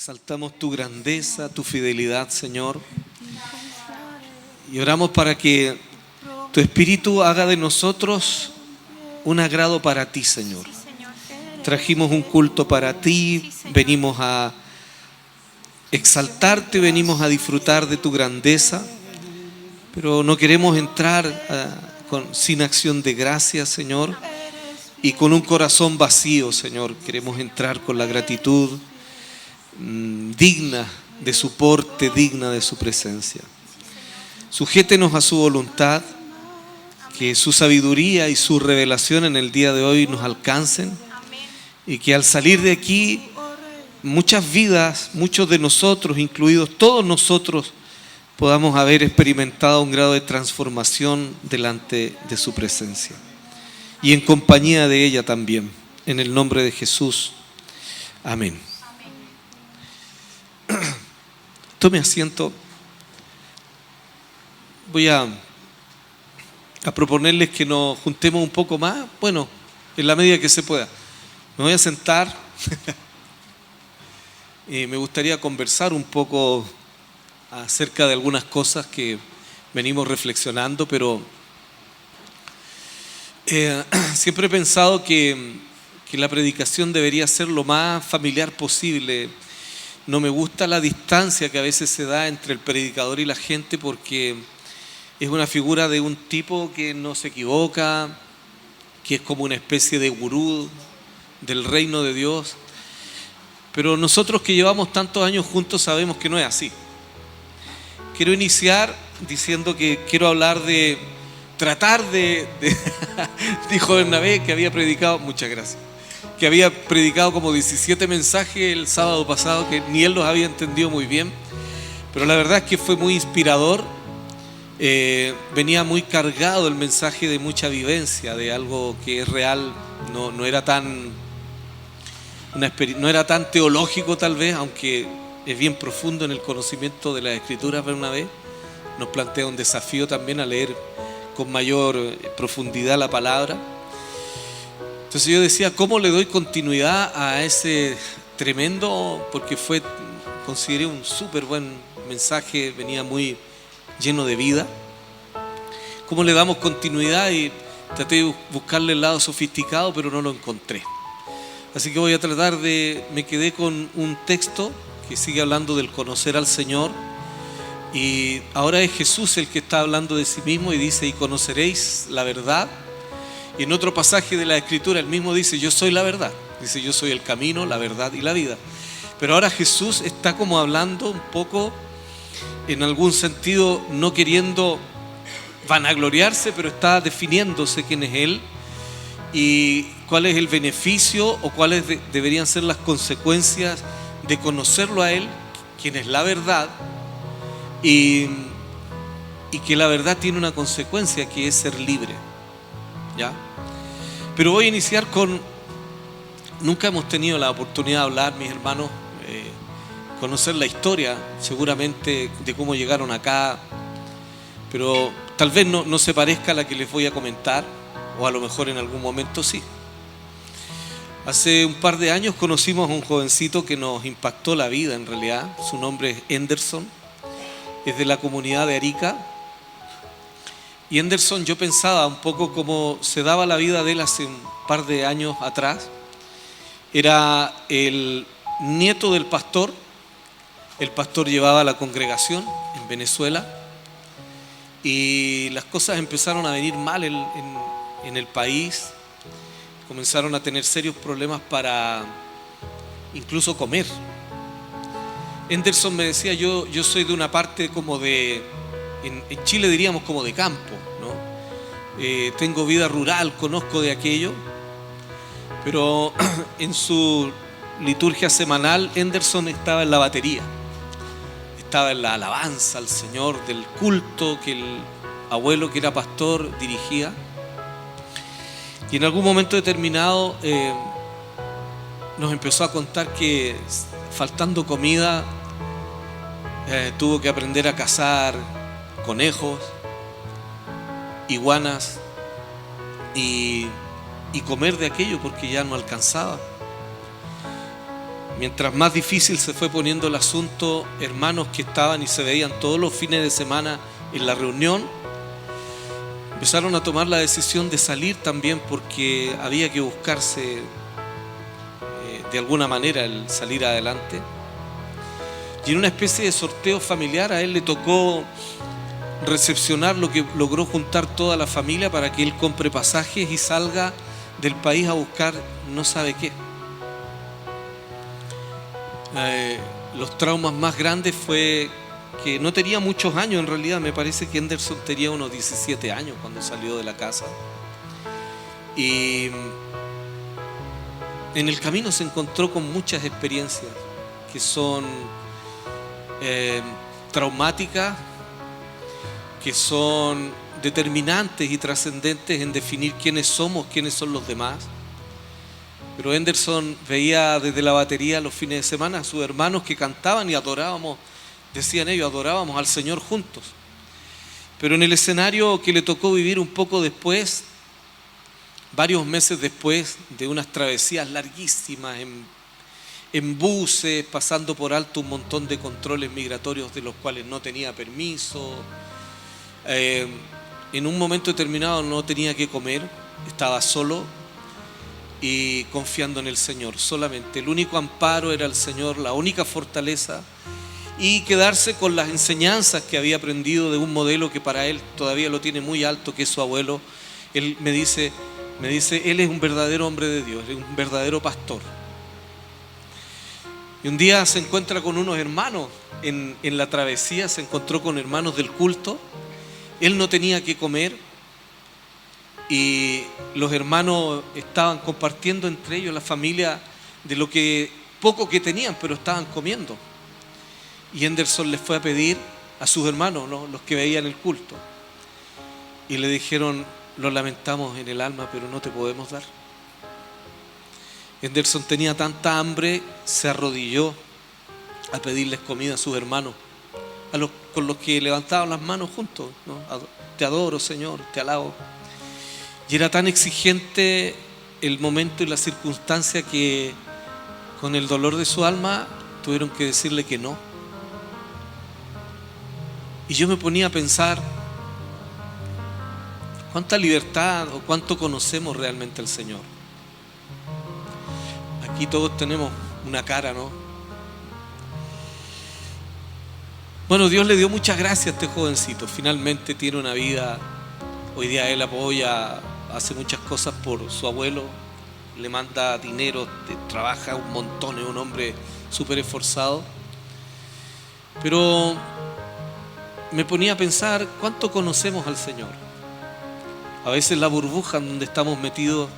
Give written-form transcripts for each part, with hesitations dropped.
Exaltamos tu grandeza, tu fidelidad, Señor. Y oramos para que tu Espíritu haga de nosotros un agrado para ti, Señor. Trajimos un culto para ti, venimos a exaltarte, venimos a disfrutar de tu grandeza, pero no queremos entrar sin acción de gracias, Señor, y con un corazón vacío, Señor. Queremos entrar con la gratitud digna de su porte, digna de su presencia. Sujétenos a su voluntad, que su sabiduría y su revelación en el día de hoy nos alcancen, y que al salir de aquí muchas vidas, muchos de nosotros, incluidos todos nosotros, podamos haber experimentado un grado de transformación delante de su presencia y en compañía de ella también, en el nombre de Jesús. Amén. Tome asiento. Voy a proponerles que nos juntemos un poco más, bueno, en la medida que se pueda. Me voy a sentar. Me gustaría conversar un poco acerca de algunas cosas que venimos reflexionando, pero siempre he pensado que la predicación debería ser lo más familiar posible. No me gusta la distancia que a veces se da entre el predicador y la gente, porque es una figura de un tipo que no se equivoca, que es como una especie de gurú del reino de Dios. Pero nosotros que llevamos tantos años juntos sabemos que no es así. Quiero iniciar diciendo que quiero hablar de tratar de dijo Bernabé, que había predicado, muchas gracias, que había predicado como 17 mensajes el sábado pasado, que ni él los había entendido muy bien, pero la verdad es que fue muy inspirador. Venía muy cargado el mensaje de mucha vivencia, de algo que es real, no era tan teológico tal vez, aunque es bien profundo en el conocimiento de las Escrituras. Bernabé nos plantea un desafío también a leer con mayor profundidad la palabra. Entonces yo decía, ¿cómo le doy continuidad a ese tremendo? Porque consideré un súper buen mensaje, venía muy lleno de vida. ¿Cómo le damos continuidad? Y traté de buscarle el lado sofisticado, pero no lo encontré. Así que voy a tratar me quedé con un texto que sigue hablando del conocer al Señor, y ahora es Jesús el que está hablando de sí mismo y dice: y conoceréis la verdad. Y en otro pasaje de la Escritura él mismo dice: yo soy la verdad. Dice: yo soy el camino, la verdad y la vida. Pero ahora Jesús está como hablando un poco, en algún sentido, no queriendo vanagloriarse, pero está definiéndose quién es Él y cuál es el beneficio o cuáles deberían ser las consecuencias de conocerlo a Él, quien es la verdad, y que la verdad tiene una consecuencia, que es ser libre, ¿ya? Pero voy a iniciar nunca hemos tenido la oportunidad de hablar, mis hermanos, conocer la historia seguramente de cómo llegaron acá, pero tal vez no se parezca a la que les voy a comentar, o a lo mejor en algún momento sí. Hace un par de años conocimos a un jovencito que nos impactó la vida en realidad. Su nombre es Anderson, es de la comunidad de Arica. Y Anderson, yo pensaba un poco cómo se daba la vida de él hace un par de años atrás. Era el nieto del pastor. El pastor llevaba la congregación en Venezuela y las cosas empezaron a venir mal en el país. Comenzaron a tener serios problemas para incluso comer. Anderson me decía: yo soy de una parte como en Chile diríamos como de campo, ¿no? Tengo vida rural, conozco de aquello. Pero en su liturgia semanal Anderson estaba en la batería, estaba en la alabanza al Señor del culto que el abuelo, que era pastor, dirigía. Y en algún momento determinado nos empezó a contar que, faltando comida, tuvo que aprender a cazar conejos, iguanas y comer de aquello porque ya no alcanzaba. mientras más difícil se fue poniendo el asunto, hermanos que estaban y se veían todos los fines de semana en la reunión, empezaron a tomar la decisión de salir también, porque había que buscarse de alguna manera el salir adelante. Y en una especie de sorteo familiar a él le tocó recepcionar lo que logró juntar toda la familia para que él compre pasajes y salga del país a buscar no sabe qué. Los traumas más grandes fue que no tenía muchos años en realidad. Me parece que Henderson tenía unos 17 años cuando salió de la casa, y en el camino se encontró con muchas experiencias que son traumáticas, que son determinantes y trascendentes en definir quiénes somos, quiénes son los demás. Pero Henderson veía desde la batería los fines de semana a sus hermanos que cantaban y adorábamos, decían ellos, adorábamos al Señor juntos. Pero en el escenario que le tocó vivir un poco después, varios meses después de unas travesías larguísimas en buses, pasando por alto un montón de controles migratorios de los cuales no tenía permiso, en un momento determinado no tenía que comer, estaba solo y confiando en el Señor solamente. El único amparo era el Señor, la única fortaleza, y quedarse con las enseñanzas que había aprendido de un modelo que para él todavía lo tiene muy alto, que es su abuelo. Él me dice, él es un verdadero hombre de Dios, es un verdadero pastor. Y un día se encuentra con unos hermanos en la travesía, se encontró con hermanos del culto. Él no tenía que comer y los hermanos estaban compartiendo entre ellos, la familia, de lo que poco que tenían, pero estaban comiendo. Y Henderson les fue a pedir a sus hermanos, ¿no?, los que veían el culto, y le dijeron: lo lamentamos en el alma, pero no te podemos dar. Henderson tenía tanta hambre, se arrodilló a pedirles comida a sus hermanos, con los que levantaban las manos juntos, ¿no? Te adoro, Señor, te alabo. Y era tan exigente el momento y la circunstancia que con el dolor de su alma tuvieron que decirle que no. Y yo me ponía a pensar, ¿cuánta libertad o cuánto conocemos realmente al Señor? Aquí todos tenemos una cara, ¿no? Bueno, Dios le dio muchas gracias a este jovencito. Finalmente tiene una vida. Hoy día él apoya, hace muchas cosas por su abuelo, le manda dinero, trabaja un montón, es un hombre súper esforzado. Pero me ponía a pensar, ¿cuánto conocemos al Señor? A veces la burbuja en donde estamos metidos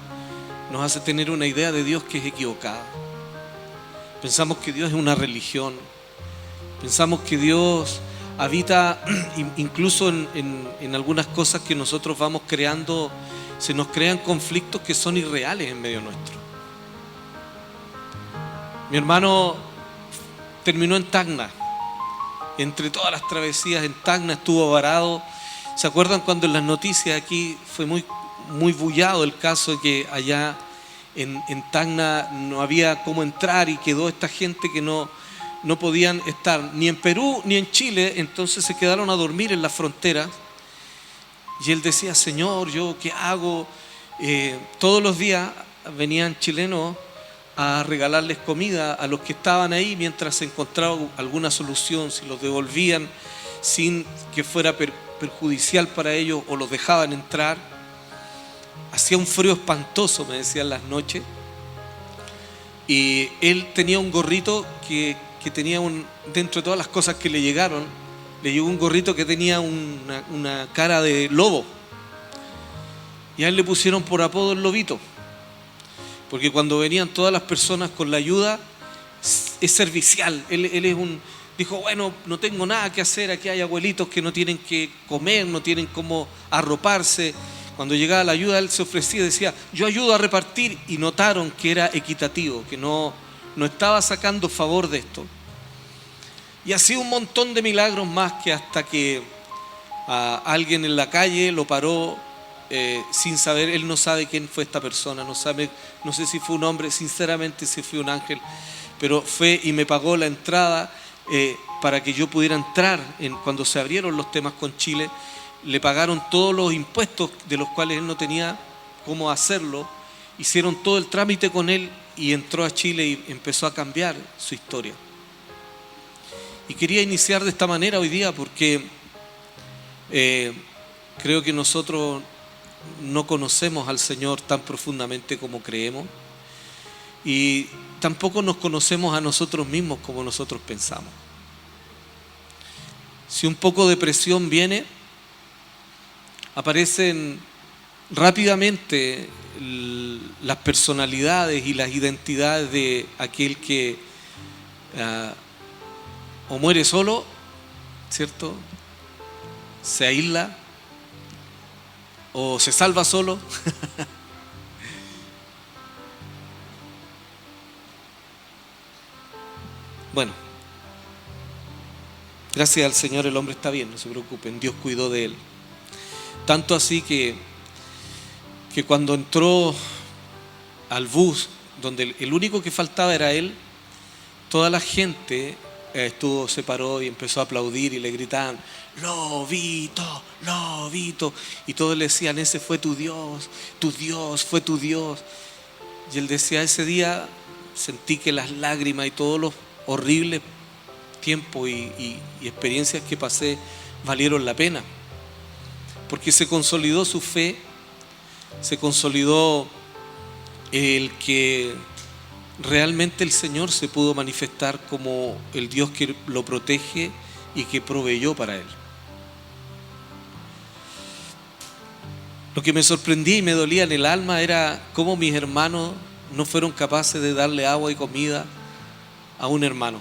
nos hace tener una idea de Dios que es equivocada. Pensamos que Dios es una religión. Pensamos que Dios habita incluso en algunas cosas que nosotros vamos creando. Se nos crean conflictos que son irreales en medio nuestro. Mi hermano terminó en Tacna. Entre todas las travesías en Tacna estuvo varado. ¿Se acuerdan cuando en las noticias aquí fue muy bullado el caso de que allá en Tacna no había cómo entrar y quedó esta gente que no podían estar ni en Perú ni en Chile? Entonces se quedaron a dormir en las fronteras. Y él decía: Señor, ¿yo qué hago? Todos los días venían chilenos a regalarles comida a los que estaban ahí mientras se encontraba alguna solución, si los devolvían sin que fuera perjudicial para ellos o los dejaban entrar. Hacía un frío espantoso, me decían, las noches. Y él tenía un gorrito que tenía dentro de todas las cosas que le llegaron, le llegó un gorrito que tenía una cara de lobo. Y a él le pusieron por apodo el lobito, porque cuando venían todas las personas con la ayuda, es servicial. Él dijo: bueno, no tengo nada que hacer, aquí hay abuelitos que no tienen que comer, no tienen cómo arroparse. Cuando llegaba la ayuda, él se ofrecía y decía: yo ayudo a repartir. Y notaron que era equitativo, que no estaba sacando favor de esto. Y así un montón de milagros más, que hasta que a alguien en la calle lo paró sin saber. Él no sabe quién fue esta persona, no sé si fue un hombre, sinceramente si fue un ángel, pero fue y me pagó la entrada para que yo pudiera entrar. Cuando se abrieron los temas con Chile, le pagaron todos los impuestos de los cuales él no tenía cómo hacerlo. Hicieron todo el trámite con él y entró a Chile y empezó a cambiar su historia. Y quería iniciar de esta manera hoy día porque creo que nosotros no conocemos al Señor tan profundamente como creemos, y tampoco nos conocemos a nosotros mismos como nosotros pensamos. Si un poco de presión viene, aparecen rápidamente las personalidades y las identidades de aquel que o muere solo, ¿cierto? Se aísla o se salva solo. Bueno, gracias al Señor el hombre está bien, no se preocupen, Dios cuidó de él. Tanto así que cuando entró al bus, donde el único que faltaba era él, toda la gente se paró y empezó a aplaudir y le gritaban: Lobito, Lobito, y todos le decían: ese fue tu Dios fue tu Dios. Y él decía: ese día sentí que las lágrimas y todos los horribles tiempos y experiencias que pasé valieron la pena, porque se consolidó su fe, se consolidó el que realmente el Señor se pudo manifestar como el Dios que lo protege y que proveyó para él. Lo que me sorprendía y me dolía en el alma era cómo mis hermanos no fueron capaces de darle agua y comida a un hermano.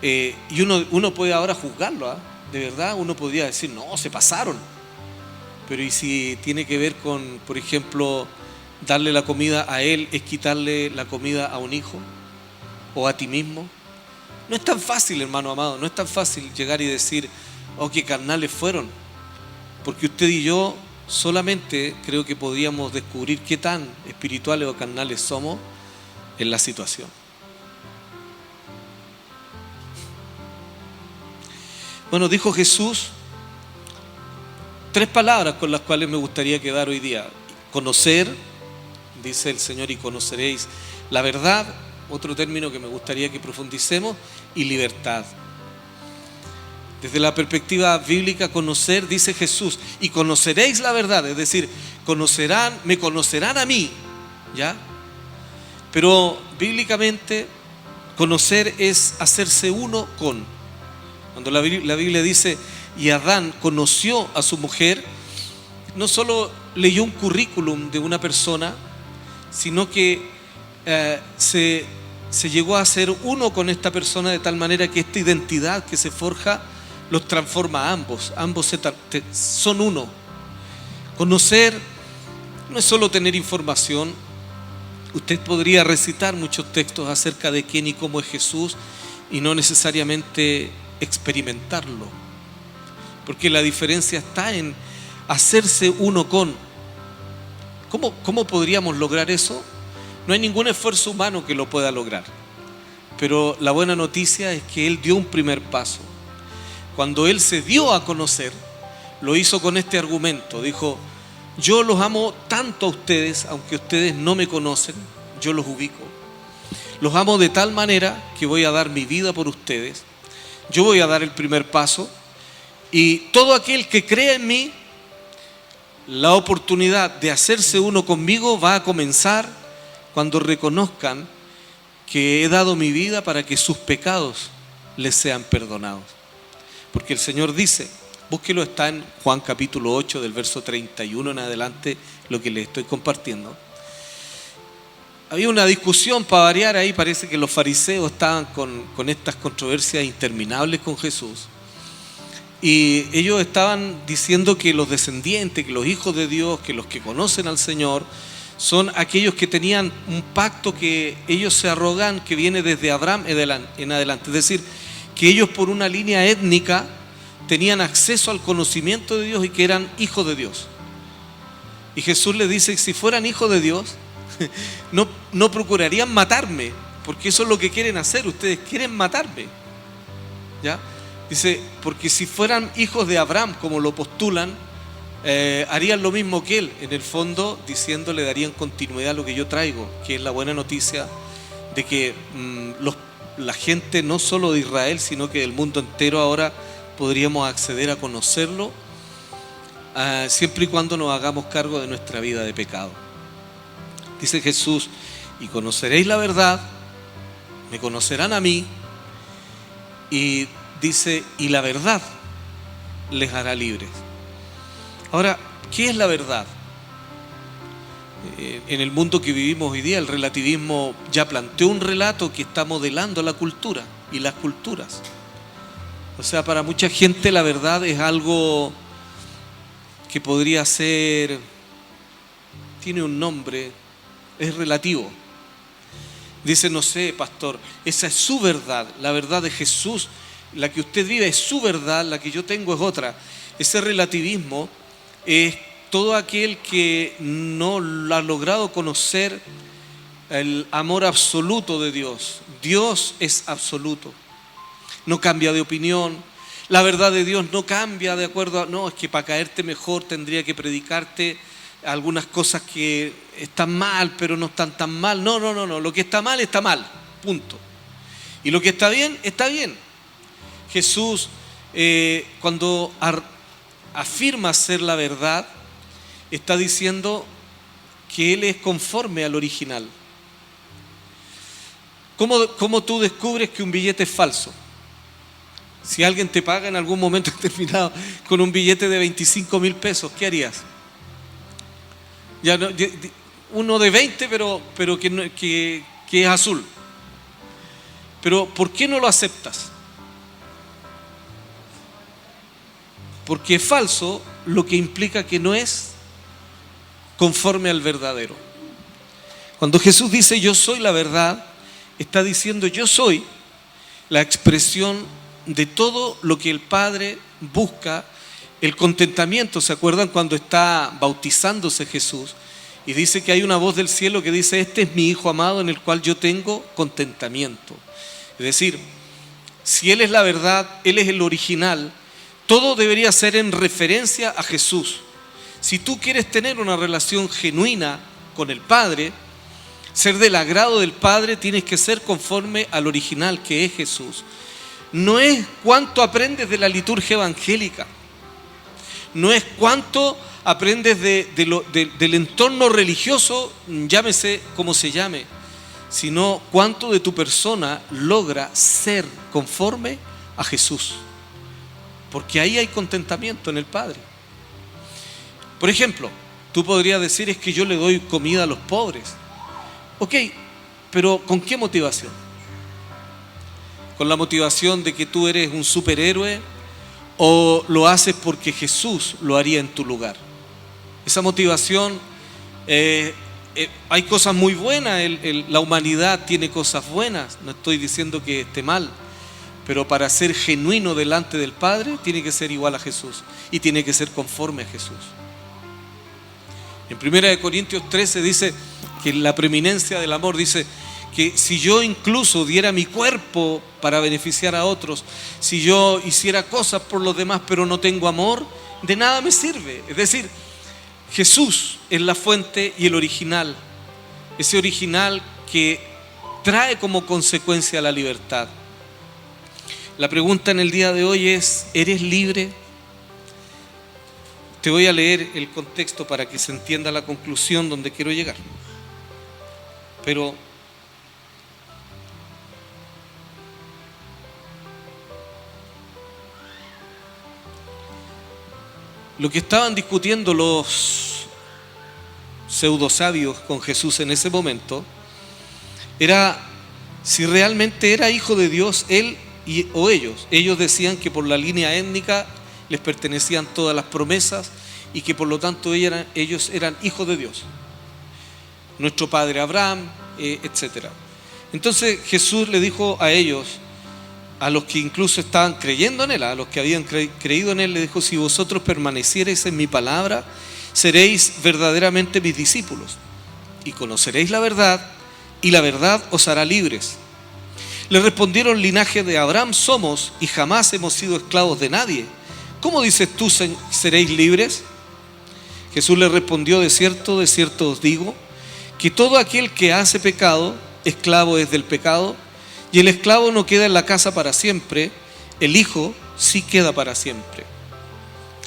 Y uno puede ahora juzgarlo, ¿eh? De verdad, uno podría decir: no, se pasaron. Pero ¿y si tiene que ver con, por ejemplo, darle la comida a él es quitarle la comida a un hijo o a ti mismo? No es tan fácil, hermano amado, no es tan fácil llegar y decir: oh, qué carnales fueron. Porque usted y yo solamente creo que podíamos descubrir qué tan espirituales o carnales somos en la situación. Bueno, dijo Jesús 3 palabras con las cuales me gustaría quedar hoy día. Conocer, dice el Señor, y conoceréis la verdad, otro término que me gustaría que profundicemos, y libertad. Desde la perspectiva bíblica, conocer, dice Jesús, y conoceréis la verdad, es decir, me conocerán a mí, ¿ya? Pero bíblicamente, conocer es hacerse uno con. Cuando la Biblia dice: y Adán conoció a su mujer, no solo leyó un currículum de una persona, sino que se llegó a ser uno con esta persona, de tal manera que esta identidad que se forja los transforma a ambos. Ambos son uno. Conocer no es solo tener información. Usted podría recitar muchos textos acerca de quién y cómo es Jesús y no necesariamente experimentarlo, porque la diferencia está en hacerse uno con. ¿Cómo podríamos lograr eso? No hay ningún esfuerzo humano que lo pueda lograr, pero la buena noticia es que Él dio un primer paso. Cuando Él se dio a conocer, lo hizo con este argumento. Dijo: yo los amo tanto a ustedes, aunque ustedes no me conocen, yo los ubico. Los amo de tal manera que voy a dar mi vida por ustedes. Yo voy a dar el primer paso, y todo aquel que crea en mí, la oportunidad de hacerse uno conmigo va a comenzar cuando reconozcan que he dado mi vida para que sus pecados les sean perdonados. Porque el Señor dice, búsquelo, está en Juan capítulo 8 del verso 31 en adelante, lo que les estoy compartiendo. Había una discusión para variar ahí, parece que los fariseos estaban con estas controversias interminables con Jesús. Y ellos estaban diciendo que los descendientes, que los hijos de Dios, que los que conocen al Señor, son aquellos que tenían un pacto que ellos se arrogan, que viene desde Abraham en adelante. Es decir, que ellos por una línea étnica tenían acceso al conocimiento de Dios y que eran hijos de Dios. Y Jesús les dice: si fueran hijos de Dios, no procurarían matarme, porque eso es lo que quieren hacer, ustedes quieren matarme. ¿Ya? Dice, porque si fueran hijos de Abraham, como lo postulan, harían lo mismo que él. En el fondo, diciendo, le darían continuidad a lo que yo traigo, que es la buena noticia de que la gente no solo de Israel, sino que del mundo entero ahora podríamos acceder a conocerlo, siempre y cuando nos hagamos cargo de nuestra vida de pecado. Dice Jesús, y conoceréis la verdad, me conocerán a mí, y dice, y la verdad les hará libres. Ahora, ¿qué es la verdad? En el mundo que vivimos hoy día, el relativismo ya planteó un relato que está modelando la cultura y las culturas. O sea, para mucha gente la verdad es algo que podría ser, tiene un nombre, es relativo. Dice, no sé, pastor, esa es su verdad, la verdad de Jesús, la que usted vive es su verdad, la que yo tengo es otra. Ese relativismo es todo aquel que no ha logrado conocer el amor absoluto de Dios. Dios es absoluto, no cambia de opinión. La verdad de Dios no cambia de acuerdo a, no, es que para caerte mejor tendría que predicarte algunas cosas que están mal, pero no están tan mal. No, lo que está mal, punto. Y lo que está bien, está bien. Jesús, cuando afirma ser la verdad, está diciendo que Él es conforme al original. ¿Cómo tú descubres que un billete es falso? Si alguien te paga en algún momento determinado con un billete de 25,000 pesos, ¿qué harías? Ya no, uno de 20, pero que es azul. Pero ¿por qué no lo aceptas? Porque es falso, lo que implica que no es conforme al verdadero. Cuando Jesús dice yo soy la verdad, está diciendo yo soy la expresión de todo lo que el Padre busca, el contentamiento. ¿Se acuerdan cuando está bautizándose Jesús? Y dice que hay una voz del cielo que dice, este es mi Hijo amado en el cual yo tengo contentamiento. Es decir, si Él es la verdad, Él es el original, todo debería ser en referencia a Jesús. Si tú quieres tener una relación genuina con el Padre, ser del agrado del Padre, tienes que ser conforme al original que es Jesús. No es cuánto aprendes de la liturgia evangélica, no es cuánto aprendes del entorno religioso, llámese como se llame, sino cuánto de tu persona logra ser conforme a Jesús. Porque ahí hay contentamiento en el Padre. Por ejemplo, tú podrías decir, es que yo le doy comida a los pobres. Ok, pero ¿con qué motivación? ¿Con la motivación de que tú eres un superhéroe o lo haces porque Jesús lo haría en tu lugar? Esa motivación, hay cosas muy buenas, la humanidad tiene cosas buenas, no estoy diciendo que esté mal, pero para ser genuino delante del Padre tiene que ser igual a Jesús y tiene que ser conforme a Jesús. En 1 Corintios 13 dice que la preeminencia del amor, dice que si yo incluso diera mi cuerpo para beneficiar a otros, si yo hiciera cosas por los demás pero no tengo amor, de nada me sirve. Es decir, Jesús es la fuente y el original, ese original que trae como consecuencia la libertad. La pregunta en el día de hoy es, ¿eres libre? Te voy a leer el contexto para que se entienda la conclusión donde quiero llegar. Pero lo que estaban discutiendo los pseudosabios con Jesús en ese momento era si realmente era hijo de Dios él o ellos. Ellos decían que por la línea étnica les pertenecían todas las promesas y que por lo tanto ellos eran hijos de Dios, nuestro padre Abraham, etc. Entonces Jesús le dijo a ellos, a los que incluso estaban creyendo en Él, a los que habían creído en Él, le dijo, si vosotros permaneciereis en mi palabra, seréis verdaderamente mis discípulos y conoceréis la verdad y la verdad os hará libres. Le respondieron: linaje de Abraham somos y jamás hemos sido esclavos de nadie. ¿Cómo dices tú seréis libres? Jesús le respondió: de cierto os digo, que todo aquel que hace pecado, esclavo es del pecado, y el esclavo no queda en la casa para siempre, el Hijo sí queda para siempre.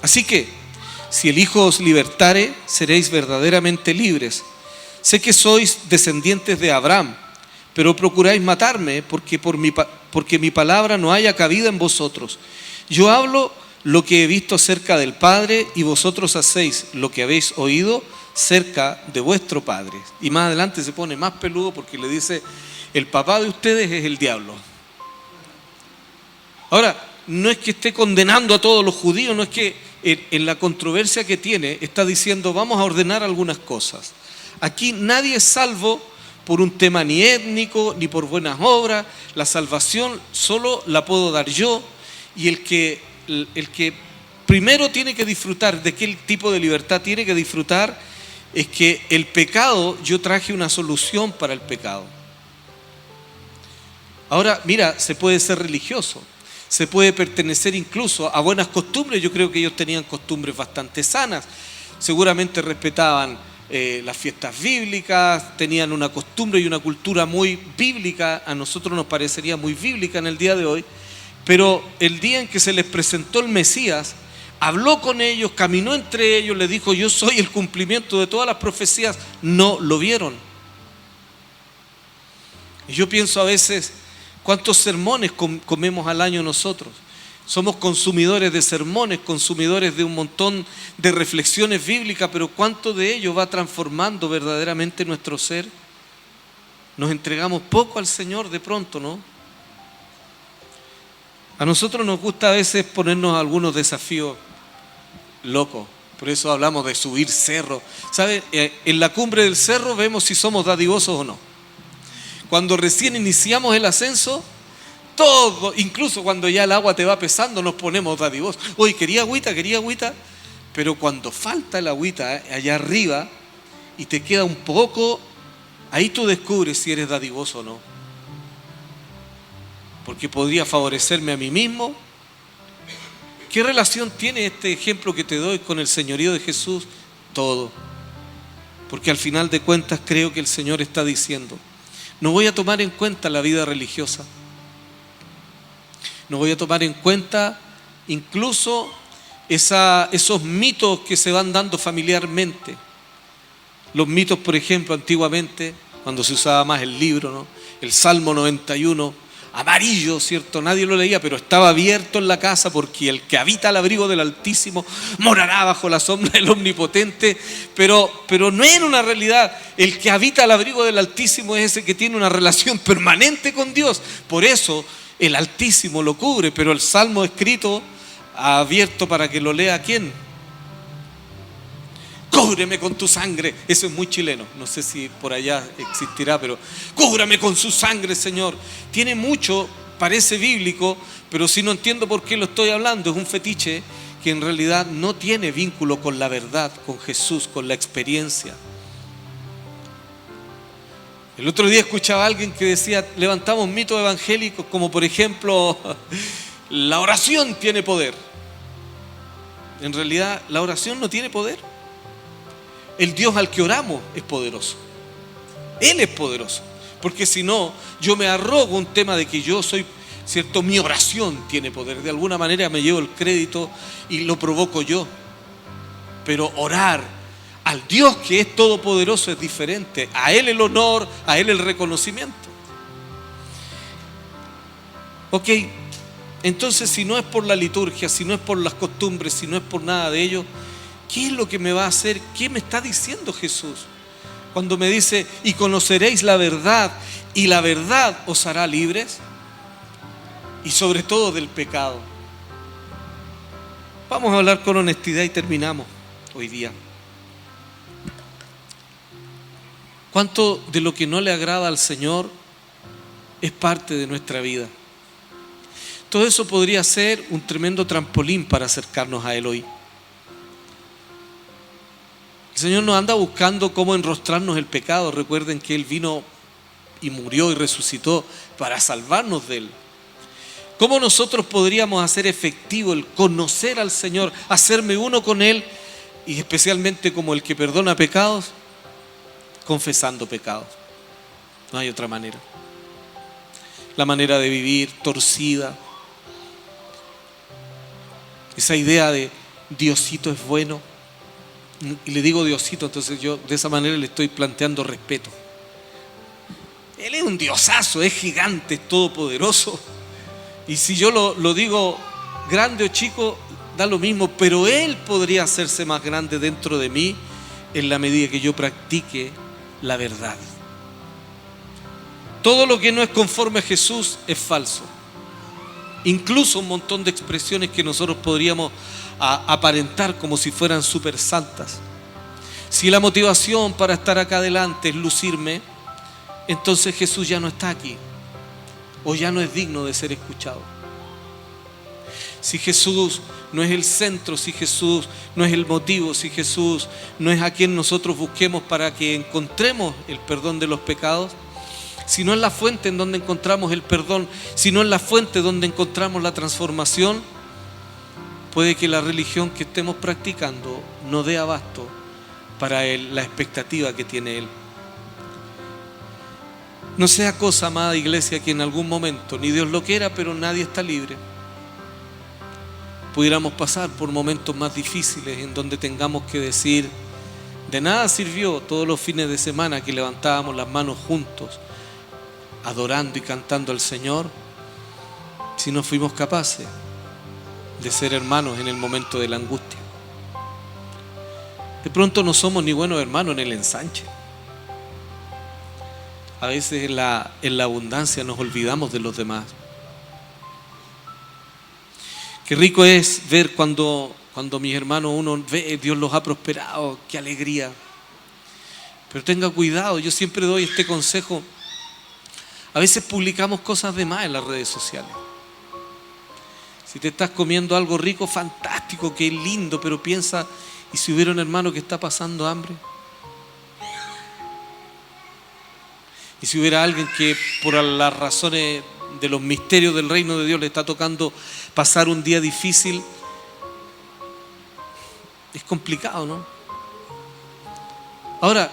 Así que, si el Hijo os libertare, seréis verdaderamente libres. Sé que sois descendientes de Abraham, pero procuráis matarme porque mi palabra no haya cabida en vosotros. Yo hablo lo que he visto cerca del Padre, y vosotros hacéis lo que habéis oído cerca de vuestro padre. Y más adelante se pone más peludo porque le dice: el papá de ustedes es el diablo. Ahora, no es que esté condenando a todos los judíos, no es que en la controversia que tiene está diciendo: vamos a ordenar algunas cosas. Aquí nadie es salvo por un tema ni étnico ni por buenas obras. La salvación solo la puedo dar yo, y el que primero tiene que disfrutar de qué tipo de libertad tiene que disfrutar es que el pecado, yo traje una solución para el pecado. Ahora, mira, se puede ser religioso, se puede pertenecer incluso a buenas costumbres. Yo creo que ellos tenían costumbres bastante sanas, seguramente respetaban las fiestas bíblicas, tenían una costumbre y una cultura muy bíblica. A nosotros nos parecería muy bíblica en el día de hoy, pero el día en que se les presentó el Mesías, habló con ellos, caminó entre ellos, les dijo: yo soy el cumplimiento de todas las profecías. No lo vieron. Y yo pienso a veces, ¿cuántos sermones comemos al año nosotros? Somos consumidores de sermones, consumidores de un montón de reflexiones bíblicas, pero ¿cuánto de ello va transformando verdaderamente nuestro ser? Nos entregamos poco al Señor de pronto, ¿no? A nosotros nos gusta a veces ponernos algunos desafíos locos. Por eso hablamos de subir cerro. ¿Sabe? En la cumbre del cerro vemos si somos dadivosos o no. Cuando recién iniciamos el ascenso, todo, incluso cuando ya el agua te va pesando, nos ponemos dadivosos. Oye, quería agüita. Pero cuando falta el agüita allá arriba y te queda un poco, ahí tú descubres si eres dadivoso o no. Porque podría favorecerme a mí mismo. ¿Qué relación tiene este ejemplo que te doy con el señorío de Jesús? Todo. Porque al final de cuentas creo que el Señor está diciendo: no voy a tomar en cuenta la vida religiosa. No voy a tomar en cuenta incluso esos mitos que se van dando familiarmente. Los mitos, por ejemplo, antiguamente, cuando se usaba más el libro, ¿no? El Salmo 91, amarillo, ¿cierto? Nadie lo leía, pero estaba abierto en la casa, porque el que habita al abrigo del Altísimo morará bajo la sombra del Omnipotente. Pero no era una realidad. El que habita al abrigo del Altísimo es ese que tiene una relación permanente con Dios. Por eso el Altísimo lo cubre, pero el Salmo escrito, abierto para que lo lea ¿quién? Cúbreme con tu sangre. Eso es muy chileno, no sé si por allá existirá, pero cúbrame con su sangre, Señor. Tiene mucho, parece bíblico, pero si no entiendo por qué lo estoy hablando, es un fetiche que en realidad no tiene vínculo con la verdad, con Jesús, con la experiencia. El otro día escuchaba a alguien que decía: levantamos mitos evangélicos como por ejemplo la oración tiene poder. En realidad la oración no tiene poder. El Dios al que oramos es poderoso. Él es poderoso. Porque si no, yo me arrogo un tema de que yo soy, ¿cierto? Mi oración tiene poder. De alguna manera me llevo el crédito y lo provoco yo. Pero orar al Dios que es todopoderoso es diferente. A Él el honor, a Él el reconocimiento. Ok, entonces si no es por la liturgia, si no es por las costumbres, si no es por nada de ello, ¿qué es lo que me va a hacer? ¿Qué me está diciendo Jesús? Cuando me dice: y conoceréis la verdad, y la verdad os hará libres, y sobre todo del pecado. Vamos a hablar con honestidad y terminamos hoy día. ¿Cuánto de lo que no le agrada al Señor es parte de nuestra vida? Todo eso podría ser un tremendo trampolín para acercarnos a Él hoy. El Señor nos anda buscando cómo enrostrarnos el pecado. Recuerden que Él vino y murió y resucitó para salvarnos de él. ¿Cómo nosotros podríamos hacer efectivo el conocer al Señor, hacerme uno con Él, y especialmente como el que perdona pecados? Confesando pecados. No hay otra manera. La manera de vivir torcida, esa idea de Diosito es bueno, y le digo Diosito, entonces yo de esa manera le estoy planteando respeto. Él es un diosazo, es gigante, es todopoderoso. Y si yo lo digo grande o chico, da lo mismo, pero Él podría hacerse más grande dentro de mí en la medida que yo practique la verdad. Todo lo que no es conforme a Jesús es falso. Incluso un montón de expresiones que nosotros podríamos aparentar como si fueran súper santas. Si la motivación para estar acá adelante es lucirme, entonces Jesús ya no está aquí, o ya no es digno de ser escuchado. Si Jesús no es el centro, si Jesús no es el motivo, si Jesús no es a quien nosotros busquemos para que encontremos el perdón de los pecados, si no es la fuente en donde encontramos el perdón, si no es la fuente donde encontramos la transformación, puede que la religión que estemos practicando no dé abasto para la expectativa que tiene Él. No sea cosa, amada iglesia, que en algún momento, ni Dios lo quiera, pero nadie está libre, pudiéramos pasar por momentos más difíciles en donde tengamos que decir: de nada sirvió todos los fines de semana que levantábamos las manos juntos, adorando y cantando al Señor, si no fuimos capaces de ser hermanos en el momento de la angustia. De pronto no somos ni buenos hermanos en el ensanche. A veces en la abundancia nos olvidamos de los demás. Qué rico es ver cuando mis hermanos, uno ve, Dios los ha prosperado, qué alegría. Pero tenga cuidado, yo siempre doy este consejo. A veces publicamos cosas de más en las redes sociales. Si te estás comiendo algo rico, fantástico, qué lindo, pero piensa, ¿y si hubiera un hermano que está pasando hambre? Y si hubiera alguien que por las razones de los misterios del reino de Dios le está tocando pasar un día difícil, es complicado, ¿no? Ahora,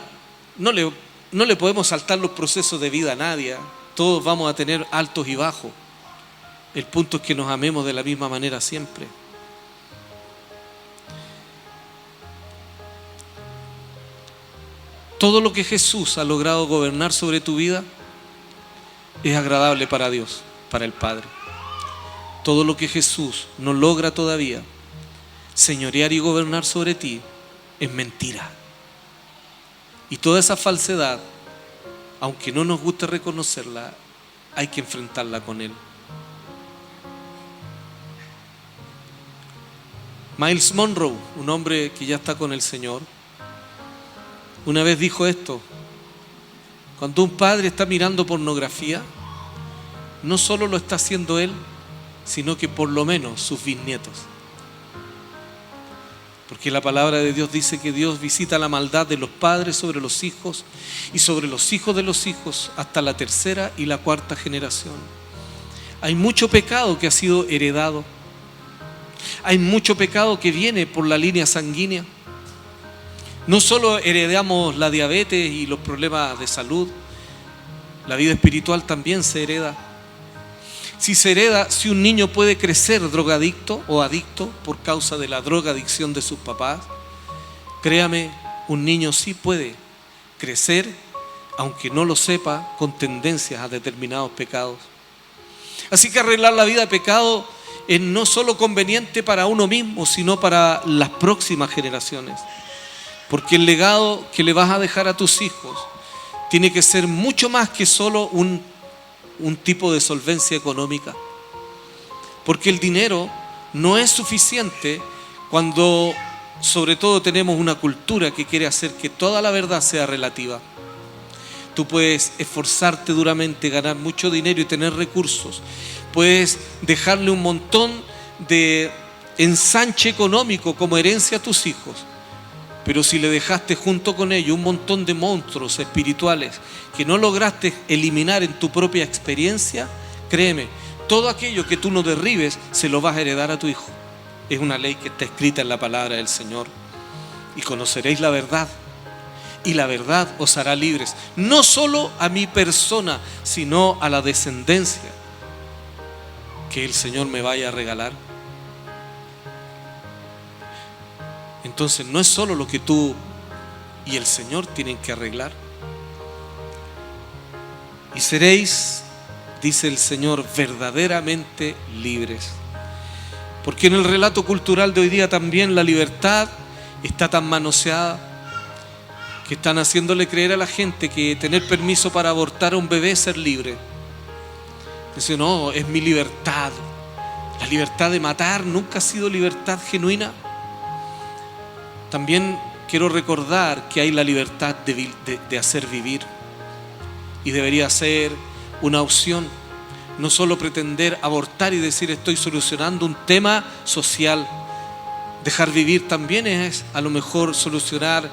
no le podemos saltar los procesos de vida a nadie. Todos vamos a tener altos y bajos. El punto es que nos amemos de la misma manera siempre. Todo lo que Jesús ha logrado gobernar sobre tu vida es agradable para Dios, para el Padre. Todo lo que Jesús no logra todavía señorear y gobernar sobre ti es mentira. Y toda esa falsedad, aunque no nos guste reconocerla, hay que enfrentarla con Él. Miles Monroe, un hombre que ya está con el Señor, una vez dijo esto: cuando un padre está mirando pornografía, no solo lo está haciendo él, sino que por lo menos sus bisnietos. Porque la palabra de Dios dice que Dios visita la maldad de los padres sobre los hijos y sobre los hijos de los hijos hasta la tercera y la cuarta generación. Hay mucho pecado que ha sido heredado. Hay mucho pecado que viene por la línea sanguínea. No solo heredamos la diabetes y los problemas de salud, la vida espiritual también se hereda. Si un niño puede crecer drogadicto o adicto por causa de la drogadicción de sus papás, créame, un niño sí puede crecer, aunque no lo sepa, con tendencias a determinados pecados. Así que arreglar la vida de pecado es no solo conveniente para uno mismo, sino para las próximas generaciones. Porque el legado que le vas a dejar a tus hijos tiene que ser mucho más que solo un tipo de solvencia económica. Porque el dinero no es suficiente cuando sobre todo tenemos una cultura que quiere hacer que toda la verdad sea relativa. Tú puedes esforzarte duramente, ganar mucho dinero y tener recursos. Puedes dejarle un montón de ensanche económico como herencia a tus hijos. Pero si le dejaste junto con ello un montón de monstruos espirituales que no lograste eliminar en tu propia experiencia, créeme, todo aquello que tú no derribes se lo vas a heredar a tu hijo. Es una ley que está escrita en la palabra del Señor. Y conoceréis la verdad, y la verdad os hará libres, no solo a mi persona, sino a la descendencia que el Señor me vaya a regalar. Entonces no es solo lo que tú y el Señor tienen que arreglar. Y seréis, dice el Señor, verdaderamente libres. Porque en el relato cultural de hoy día también la libertad está tan manoseada que están haciéndole creer a la gente que tener permiso para abortar a un bebé es ser libre. Dice, no, es mi libertad. La libertad de matar nunca ha sido libertad genuina. También quiero recordar que hay la libertad de hacer vivir. Y debería ser una opción. No solo pretender abortar y decir estoy solucionando un tema social. Dejar vivir también es a lo mejor solucionar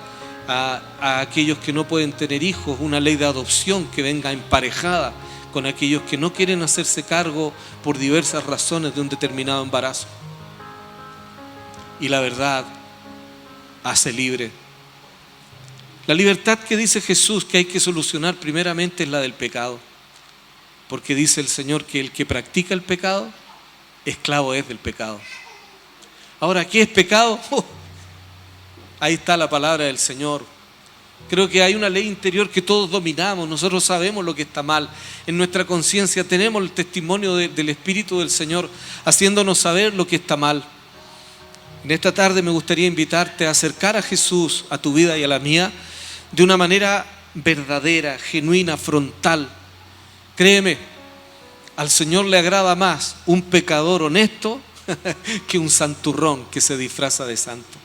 a aquellos que no pueden tener hijos, una ley de adopción que venga emparejada con aquellos que no quieren hacerse cargo por diversas razones de un determinado embarazo. Y la verdad hace libre. La libertad que dice Jesús que hay que solucionar primeramente es la del pecado. Porque dice el Señor que el que practica el pecado, esclavo es del pecado. Ahora, ¿qué es pecado? Ahí está la palabra del Señor. Creo que hay una ley interior que todos dominamos. Nosotros sabemos lo que está mal. En nuestra conciencia tenemos el testimonio del Espíritu del Señor haciéndonos saber lo que está mal. En esta tarde me gustaría invitarte a acercar a Jesús a tu vida y a la mía de una manera verdadera, genuina, frontal. Créeme, al Señor le agrada más un pecador honesto que un santurrón que se disfraza de santo.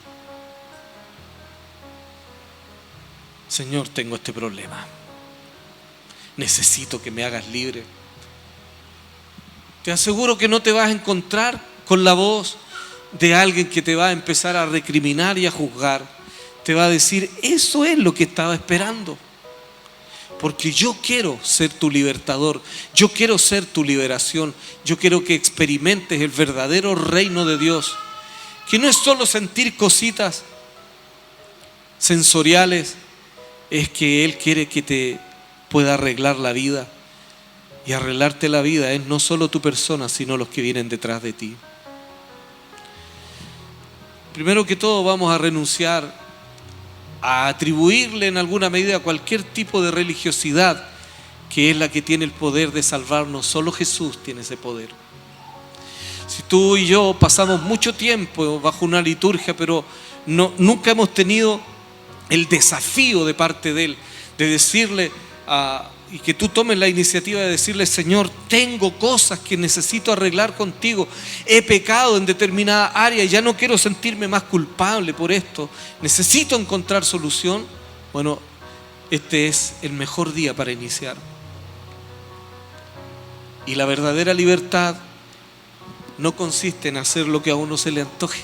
Señor, tengo este problema. Necesito que me hagas libre. Te aseguro que no te vas a encontrar con la voz de alguien que te va a empezar a recriminar y a juzgar. Te va a decir, eso es lo que estaba esperando. Porque yo quiero ser tu libertador. Yo quiero ser tu liberación. Yo quiero que experimentes el verdadero reino de Dios. Que no es solo sentir cositas sensoriales. Es que Él quiere que te pueda arreglar la vida. Y arreglarte la vida es no solo tu persona, sino los que vienen detrás de ti. Primero que todo vamos a renunciar a atribuirle en alguna medida cualquier tipo de religiosidad que es la que tiene el poder de salvarnos. Solo Jesús tiene ese poder. Si tú y yo pasamos mucho tiempo bajo una liturgia, pero nunca hemos tenido el desafío de parte de Él, de decirle, y que tú tomes la iniciativa de decirle, Señor, tengo cosas que necesito arreglar contigo, he pecado en determinada área y ya no quiero sentirme más culpable por esto, necesito encontrar solución. Bueno, este es el mejor día para iniciar. Y la verdadera libertad no consiste en hacer lo que a uno se le antoje.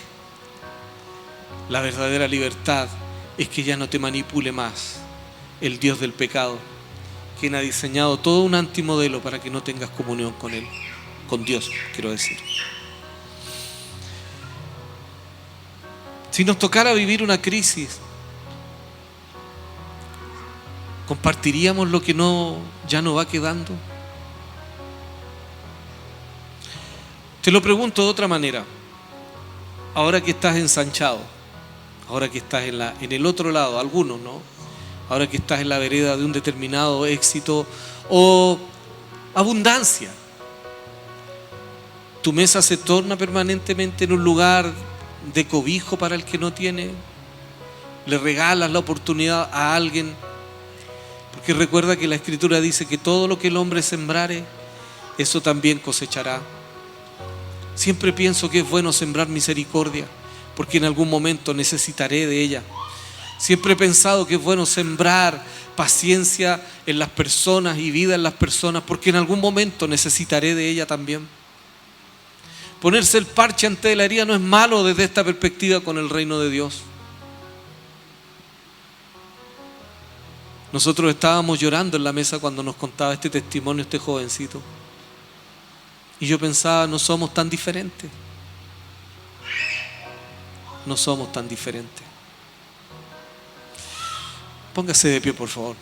La verdadera libertad es que ya no te manipule más el Dios del pecado, quien ha diseñado todo un antimodelo para que no tengas comunión con Él, con Dios, quiero decir. Si nos tocara vivir una crisis, ¿compartiríamos lo que ya no va quedando? Te lo pregunto de otra manera. Ahora que estás ensanchado, ahora que estás en el otro lado, algunos, ¿no? Ahora que estás en la vereda de un determinado éxito o abundancia, ¿tu mesa se torna permanentemente en un lugar de cobijo para el que no tiene? ¿Le regalas la oportunidad a alguien? Porque recuerda que la Escritura dice que todo lo que el hombre sembrare, eso también cosechará. Siempre pienso que es bueno sembrar misericordia, porque en algún momento necesitaré de ella. Siempre he pensado que es bueno sembrar paciencia en las personas y vida en las personas, porque en algún momento necesitaré de ella también. Ponerse el parche ante la herida no es malo desde esta perspectiva con el reino de Dios. Nosotros estábamos llorando en la mesa cuando nos contaba este testimonio este jovencito. Y yo pensaba, no somos tan diferentes. No somos tan diferentes. Póngase de pie, por favor.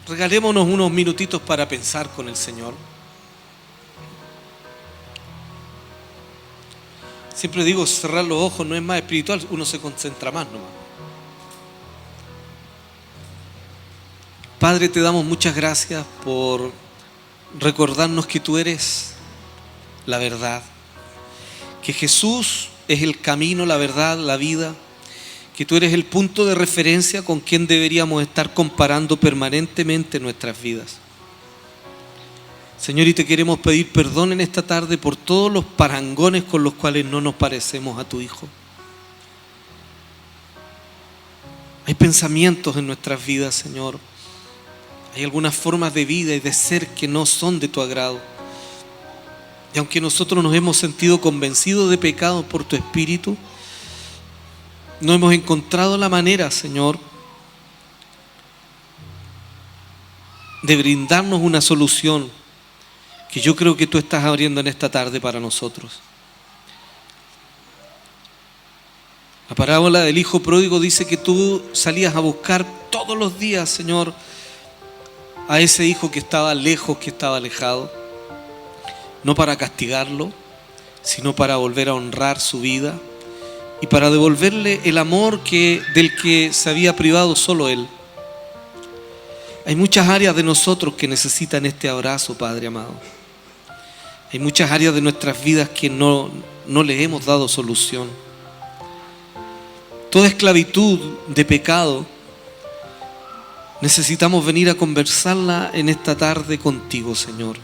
Regalémonos unos minutitos para pensar con el Señor. Siempre digo, cerrar los ojos no es más espiritual, uno se concentra más nomás. Padre, te damos muchas gracias por recordarnos que tú eres la verdad, que Jesús es el camino, la verdad, la vida, que tú eres el punto de referencia con quien deberíamos estar comparando permanentemente nuestras vidas. Señor, y te queremos pedir perdón en esta tarde por todos los parangones con los cuales no nos parecemos a tu Hijo. Hay pensamientos en nuestras vidas, Señor. Hay algunas formas de vida y de ser que no son de tu agrado. Y aunque nosotros nos hemos sentido convencidos de pecado por tu Espíritu, no hemos encontrado la manera, Señor, de brindarnos una solución que yo creo que tú estás abriendo en esta tarde para nosotros. La parábola del hijo pródigo dice que tú salías a buscar todos los días, Señor, a ese hijo que estaba lejos, que estaba alejado, no para castigarlo, sino para volver a honrar su vida y para devolverle el amor del que se había privado solo él. Hay muchas áreas de nosotros que necesitan este abrazo, Padre amado. Hay muchas áreas de nuestras vidas que no le hemos dado solución. Toda esclavitud de pecado necesitamos venir a conversarla en esta tarde contigo, Señor.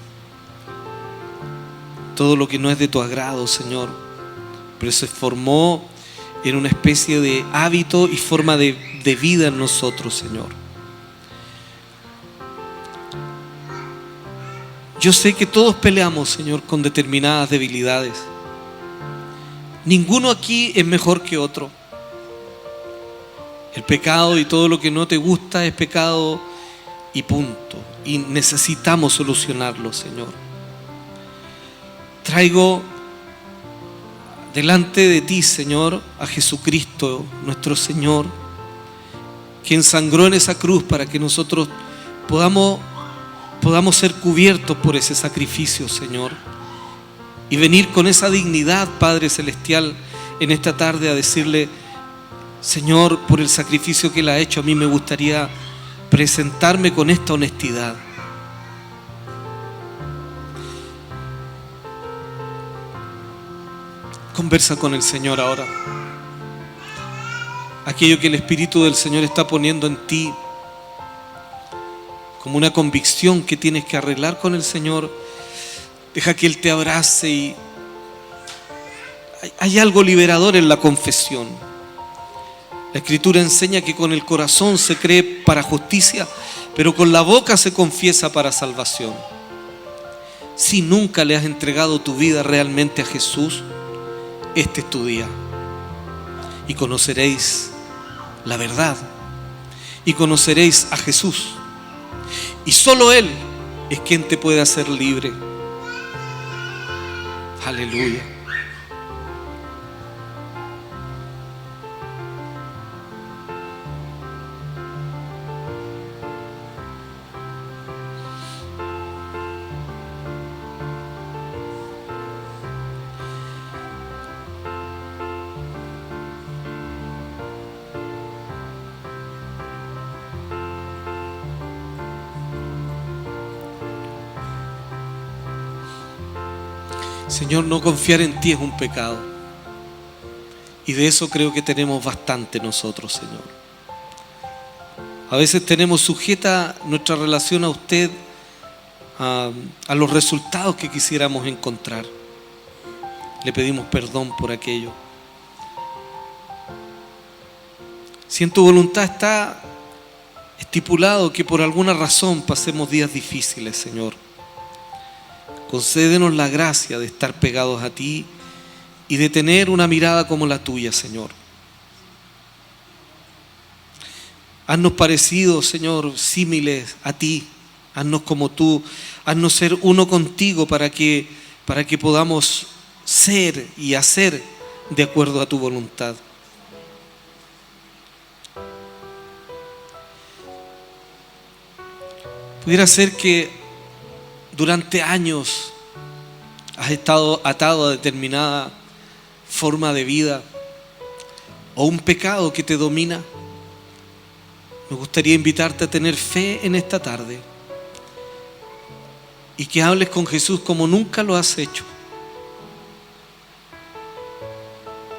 Todo lo que no es de tu agrado, Señor, pero se formó en una especie de hábito y forma de vida en nosotros, Señor. Yo sé que todos peleamos, Señor, con determinadas debilidades. Ninguno aquí es mejor que otro. El pecado y todo lo que no te gusta es pecado y punto. Y necesitamos solucionarlo, Señor. Traigo delante de ti, Señor, a Jesucristo, nuestro Señor, quien sangró en esa cruz para que nosotros podamos ser cubiertos por ese sacrificio, Señor, y venir con esa dignidad, Padre Celestial, en esta tarde a decirle: Señor, por el sacrificio que Él ha hecho, a mí me gustaría presentarme con esta honestidad. Conversa con el Señor ahora. Aquello que el Espíritu del Señor está poniendo en ti como una convicción que tienes que arreglar con el Señor, deja que Él te abrace. Y hay algo liberador en la confesión. La Escritura enseña que con el corazón se cree para justicia, pero con la boca se confiesa para salvación. Si nunca le has entregado tu vida realmente a Jesús, este es tu día. Y conoceréis la verdad. Y conoceréis a Jesús. Y solo Él es quien te puede hacer libre. Aleluya. Señor, no confiar en ti es un pecado. Y de eso creo que tenemos bastante nosotros, Señor. A veces tenemos sujeta nuestra relación a usted a los resultados que quisiéramos encontrar. Le pedimos perdón por aquello. Si en tu voluntad está estipulado que por alguna razón pasemos días difíciles, Señor, concédenos la gracia de estar pegados a ti y de tener una mirada como la tuya, Señor. Haznos parecidos, Señor, símiles a ti. Haznos como tú. Haznos ser uno contigo para que podamos ser y hacer de acuerdo a tu voluntad. Pudiera ser que durante años has estado atado a determinada forma de vida o un pecado que te domina. Me gustaría invitarte a tener fe en esta tarde y que hables con Jesús como nunca lo has hecho,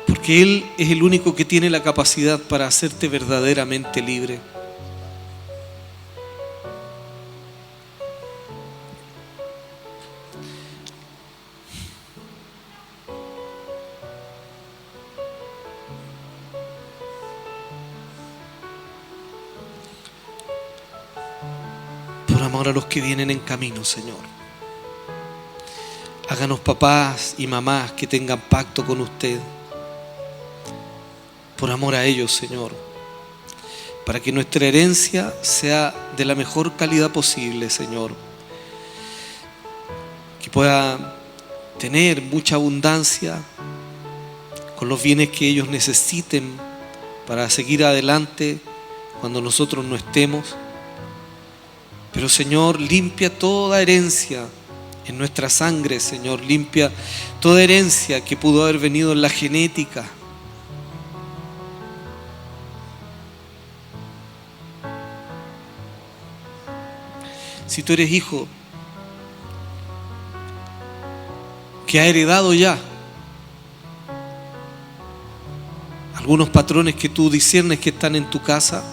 porque Él es el único que tiene la capacidad para hacerte verdaderamente libre. Por amor a los que vienen en camino, Señor, háganos papás y mamás que tengan pacto con usted. Por amor a ellos, Señor, para que nuestra herencia sea de la mejor calidad posible, Señor, que pueda tener mucha abundancia con los bienes que ellos necesiten para seguir adelante cuando nosotros no estemos. Pero, Señor, limpia toda herencia en nuestra sangre, Señor. Limpia toda herencia que pudo haber venido en la genética. Si tú eres hijo que ha heredado ya algunos patrones que tú discernes que están en tu casa,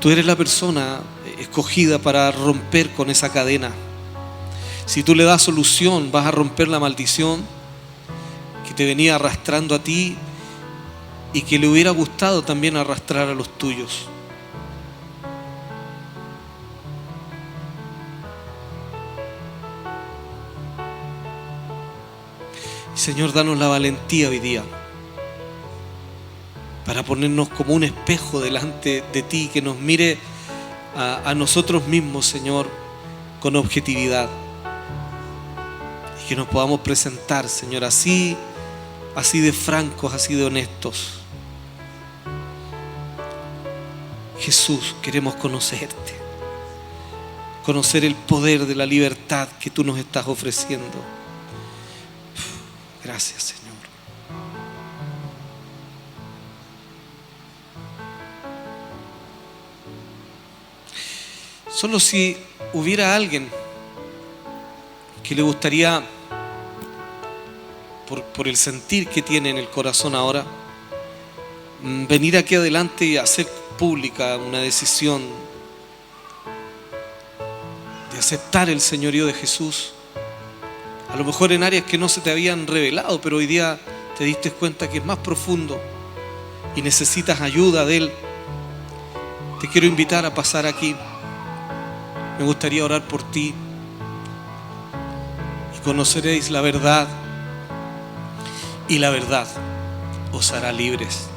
tú eres la persona escogida para romper con esa cadena. Si tú le das solución, vas a romper la maldición que te venía arrastrando a ti y que le hubiera gustado también arrastrar a los tuyos. Señor, danos la valentía hoy día para ponernos como un espejo delante de ti, que nos mire a nosotros mismos, Señor, con objetividad, y que nos podamos presentar, Señor, así de francos, así de honestos. Jesús, queremos conocerte, conocer el poder de la libertad que tú nos estás ofreciendo. Gracias, Señor. Solo si hubiera alguien que le gustaría, por el sentir que tiene en el corazón ahora, venir aquí adelante y hacer pública una decisión de aceptar el señorío de Jesús. A lo mejor en áreas que no se te habían revelado, pero hoy día te diste cuenta que es más profundo y necesitas ayuda de Él. Te quiero invitar a pasar aquí. Me gustaría orar por ti y conoceréis la verdad, y la verdad os hará libres.